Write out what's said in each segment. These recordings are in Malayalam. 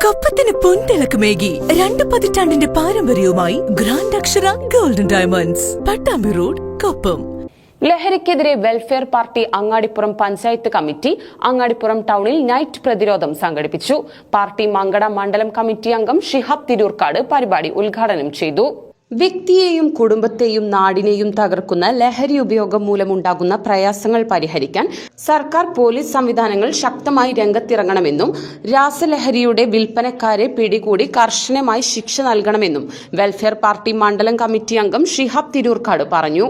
കൊപ്പത്തിന് പൊൻതിളക്കമേകി 2 പതിറ്റാണ്ടിന്റെ പാരമ്പര്യവുമായി grand Akshara golden diamonds, Pattambi road, Koppam. ലഹരിക്കെതിരെ welfare party Angadipuram panchayat committee Angadipuram ടൗണിൽ നൈറ്റ് പ്രതിരോധം സംഘടിപ്പിച്ചു. പാർട്ടി മങ്കട മണ്ഡലം കമ്മിറ്റി അംഗം ഷിഹാബ് തിരൂർക്കാട് പരിപാടി ഉദ്ഘാടനം ചെയ്തു. വ്യക്തിയെയും കുടുംബത്തെയും നാടിനെയും തകർക്കുന്ന ലഹരി ഉപയോഗം മൂലമുണ്ടാകുന്ന പ്രയാസങ്ങൾ പരിഹരിക്കാൻ സർക്കാർ പോലീസ് സംവിധാനങ്ങൾ ശക്തമായി രംഗത്തിറങ്ങണമെന്നും രാസലഹരിയുടെ വിൽപ്പനക്കാരെ പിടികൂടി കർശനമായി ശിക്ഷ നൽകണമെന്നും വെൽഫെയർ പാർട്ടി മണ്ഡലം കമ്മിറ്റി അംഗം ഷിഹാബ് തിരൂർക്കാട് പറഞ്ഞു.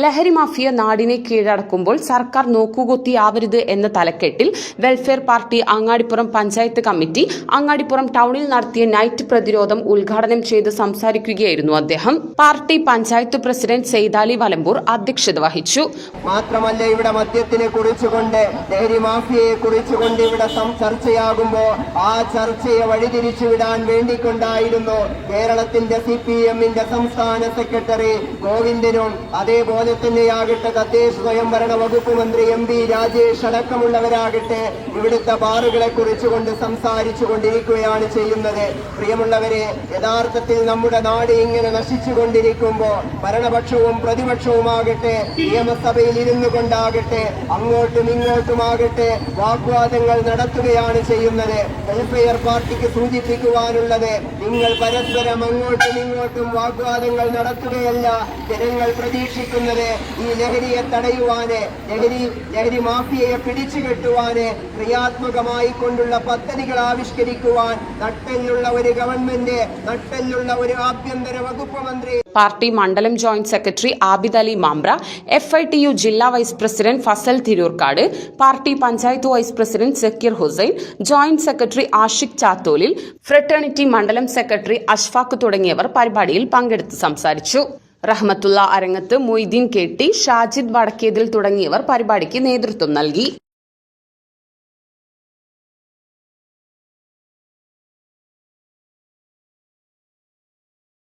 ലഹരി മാഫിയ നാടിനെ കീഴടക്കുമ്പോൾ സർക്കാർ നോക്കുകുത്തിയാവരുത് എന്ന തലക്കെട്ടിൽ welfare party Angadipuram panchayat committee Angadipuram ടൗണിൽ നടത്തിയ നൈറ്റ് പ്രതിരോധം ഉദ്ഘാടനം ചെയ്ത് സംസാരിക്കുകയായിരുന്നു അദ്ദേഹം. പാർട്ടി പഞ്ചായത്ത് പ്രസിഡന്റ് സെയ്താലി വലമ്പൂർ അധ്യക്ഷത വഹിച്ചു. മാത്രമല്ല, ഇവിടെ മദ്യത്തിനെ കുറിച്ചുകൊണ്ട്, ലഹരി മാഫിയയെ കുറിച്ചുകൊണ്ട് ഇവിടെ ചർച്ചയാകുമ്പോൾ ആ ചർച്ചയെ വഴിതിരിച്ചുവിടാൻ വേണ്ടിക്കൊണ്ടായിരുന്നു കേരളത്തിന്റെ CPM-ന്റെ സംസ്ഥാന സെക്രട്ടറി ഗോവിന്ദനും അതേപോലെ തന്നെയാകട്ടെ തദ്ദേശ സ്വയംഭരണ വകുപ്പ് മന്ത്രി MP രാജേഷ് അടക്കമുള്ളവരാകട്ടെ ഇവിടുത്തെ ബാറുകളെ കുറിച്ചുകൊണ്ട് സംസാരിച്ചു കൊണ്ടിരിക്കുകയാണ് ചെയ്യുന്നത്. പ്രിയമുള്ളവരെ, യഥാർത്ഥത്തിൽ നമ്മുടെ നാട് ഇങ്ങനെ നശിച്ചുകൊണ്ടിരിക്കുമ്പോൾ ഭരണപക്ഷവും പ്രതിപക്ഷവുമാകട്ടെ നിയമസഭയിൽ ഇരുന്നു കൊണ്ടാകട്ടെ അങ്ങോട്ടും ഇങ്ങോട്ടുമാകട്ടെ വാഗ്വാദങ്ങൾ നടത്തുകയാണ് ചെയ്യുന്നത്. വെൽഫെയർ പാർട്ടിക്ക് സൂചിപ്പിക്കുവാനുള്ളത്, നിങ്ങൾ പരസ്പരം അങ്ങോട്ടും ഇങ്ങോട്ടും വാഗ്വാദങ്ങൾ നടത്തുകയല്ല ജനങ്ങൾ പ്രതീക്ഷിക്കുന്നത്. ഈ ലഹരിയെ തടയുവാന്, ലഹരി മാഫിയയെ പിടിച്ചുകെട്ടുവാന് ക്രിയാത്മകമായി കൊണ്ടുള്ള പദ്ധതികൾ ആവിഷ്കരിക്കുവാൻ നട്ടെല്ലുള്ള ഒരു ഗവൺമെന്റ്, നട്ടെല്ലുള്ള ഒരു ആഭ്യന്തര വകുപ്പ് മന്ത്രി. പാർട്ടി മണ്ഡലം joint secretary Abid Ali Mambra, FITU ജില്ലാ vice president Fazal Tirurkkad, party panchayat vice president Zakir Hussain, joint secretary Ashiq Chatholil, fraternity മണ്ഡലം സെക്രട്ടറി അഷ്ഫാഖ് തുടങ്ങിയവർ പരിപാടിയിൽ പങ്കെടുത്ത് സംസാരിച്ചു. റഹ്മത്തുള്ള അരങ്ങത്ത്, മൊയ്തീൻ KT, ഷാജിദ് വടക്കേതിൽ തുടങ്ങിയവർ പരിപാടിക്ക് നേതൃത്വം നൽകി.